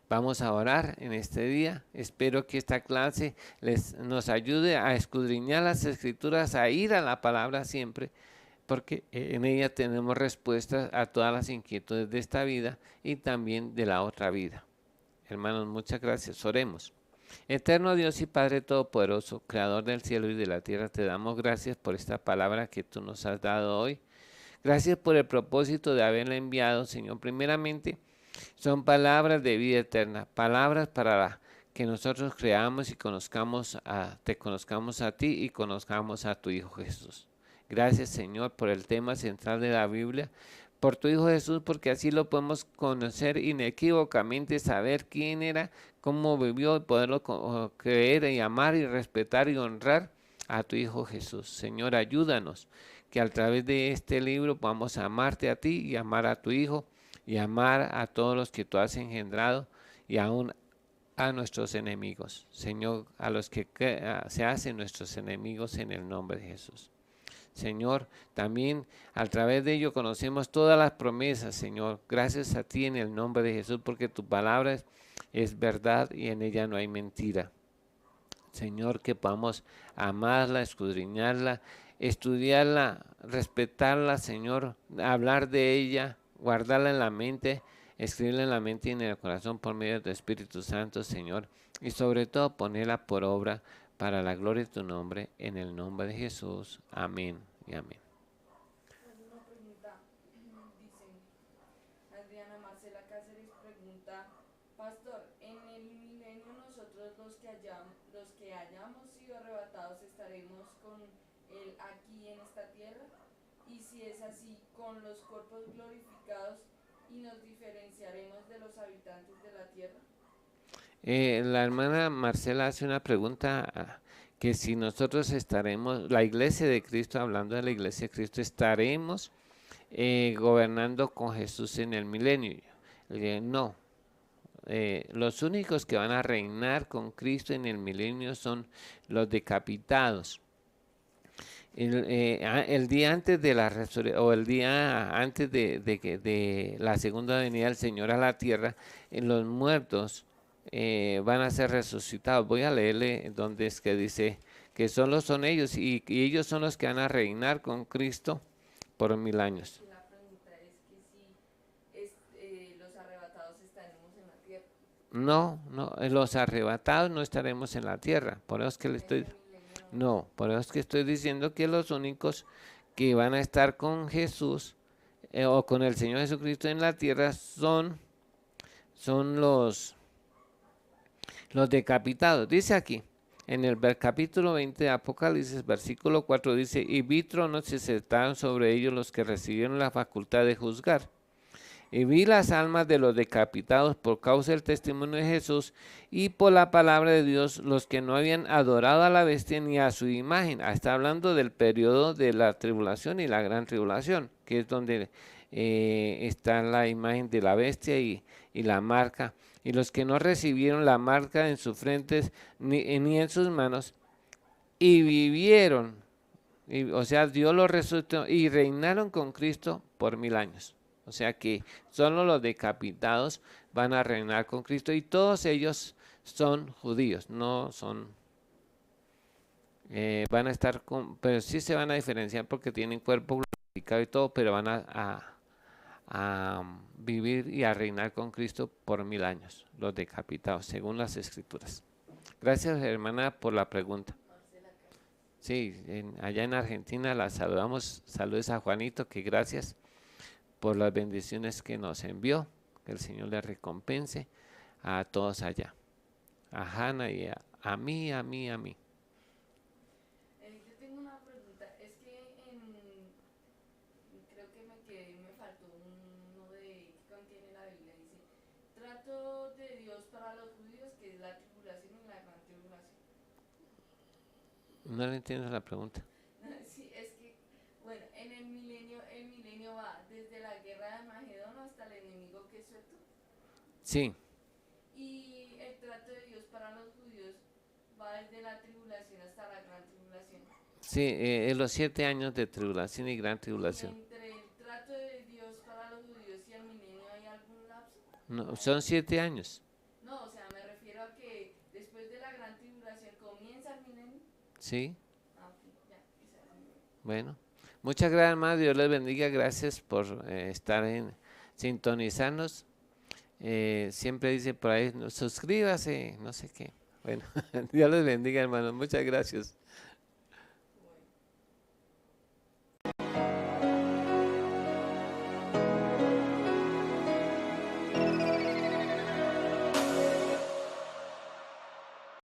Vamos a orar en este día. Espero que esta clase nos ayude a escudriñar las Escrituras, a ir a la palabra siempre, porque en ella tenemos respuestas a todas las inquietudes de esta vida y también de la otra vida. Hermanos, muchas gracias. Oremos. Eterno Dios y Padre Todopoderoso, Creador del cielo y de la tierra, te damos gracias por esta palabra que tú nos has dado hoy. Gracias por el propósito de haberla enviado, Señor. Primeramente, son palabras de vida eterna, palabras para que nosotros creamos y te conozcamos a ti y conozcamos a tu Hijo Jesús. Gracias, Señor, por el tema central de la Biblia, por tu Hijo Jesús, porque así lo podemos conocer inequívocamente, saber quién era, cómo vivió, y poderlo creer y amar y respetar y honrar a tu Hijo Jesús. Señor, ayúdanos que a través de este libro podamos amarte a ti y amar a tu Hijo y amar a todos los que tú has engendrado y aún a nuestros enemigos. Señor, a los que se hacen nuestros enemigos en el nombre de Jesús. Señor, también a través de ello conocemos todas las promesas, Señor. Gracias a ti en el nombre de Jesús, porque tu palabra es verdad y en ella no hay mentira. Señor, que podamos amarla, escudriñarla, estudiarla, respetarla, Señor, hablar de ella, guardarla en la mente, escribirla en la mente y en el corazón por medio de tu Espíritu Santo, Señor, y sobre todo ponerla por obra para la gloria de tu nombre, en el nombre de Jesús. Amén y amén. Una pregunta, dicen, Adriana Marcela Cáceres pregunta, Pastor, en el milenio nosotros los que hayamos sido arrebatados estaremos con Él aquí en esta tierra, y si es así, con los cuerpos glorificados, y nos diferenciaremos de los habitantes de la tierra. La hermana Marcela hace una pregunta, que si nosotros estaremos, la iglesia de Cristo, hablando de la iglesia de Cristo, estaremos gobernando con Jesús en el milenio. No, los únicos que van a reinar con Cristo en el milenio son los decapitados. El día antes de la resurrección, o el día antes de la segunda venida del Señor a la tierra, los muertos van a ser resucitados. Voy a leerle donde es que dice que solo son ellos, y ellos son los que van a reinar con Cristo por 1000 años. La pregunta es que si los arrebatados estaremos en la tierra. No, no, los arrebatados no estaremos en la tierra. Por eso es que le estoy... No, por eso es que estoy diciendo que los únicos que van a estar con Jesús o con el Señor Jesucristo en la tierra son los decapitados. Dice aquí, en el capítulo 20 de Apocalipsis, versículo 4, dice, y vi tronos y se sentaron sobre ellos los que recibieron la facultad de juzgar. Y vi las almas de los decapitados por causa del testimonio de Jesús y por la palabra de Dios, los que no habían adorado a la bestia ni a su imagen. Está hablando del periodo de la tribulación y la gran tribulación, que es donde está la imagen de la bestia y la marca. Y los que no recibieron la marca en sus frentes ni en sus manos, y vivieron, o sea, Dios los resucitó y reinaron con Cristo por 1000 años. O sea que solo los decapitados van a reinar con Cristo, y todos ellos son judíos, no son, van a estar pero sí se van a diferenciar porque tienen cuerpo glorificado y todo, pero van a vivir y a reinar con Cristo por 1000 años, los decapitados, según las Escrituras. Gracias, hermana, por la pregunta. Sí, allá en Argentina la saludamos, saludos a Juanito, que gracias por las bendiciones que nos envió, que el Señor le recompense a todos allá, a Hanna y a mí. Yo tengo una pregunta, es que creo que me faltó uno de que contiene la Biblia, dice, trato de Dios para los judíos, que es la tribulación y la gran tribulación. No le entiendo la pregunta. Sí, es que, bueno, en el milenio va desde la guerra de Magedón hasta el enemigo que es suelto. Sí. Y el trato de Dios para los judíos va desde la tribulación hasta la gran tribulación. Sí, en los 7 años de tribulación y gran tribulación. ¿Y entre el trato de Dios para los judíos y el milenio hay algún lapso? No, son 7 años. No, o sea, me refiero a que después de la gran tribulación comienza el milenio. Sí. Ah, ok, ya, esa es mi pregunta. Bueno, muchas gracias, hermano. Dios les bendiga. Gracias por estar en sintonizarnos. Siempre dice por ahí, suscríbase, no sé qué. Bueno, Dios les bendiga, hermanos. Muchas gracias.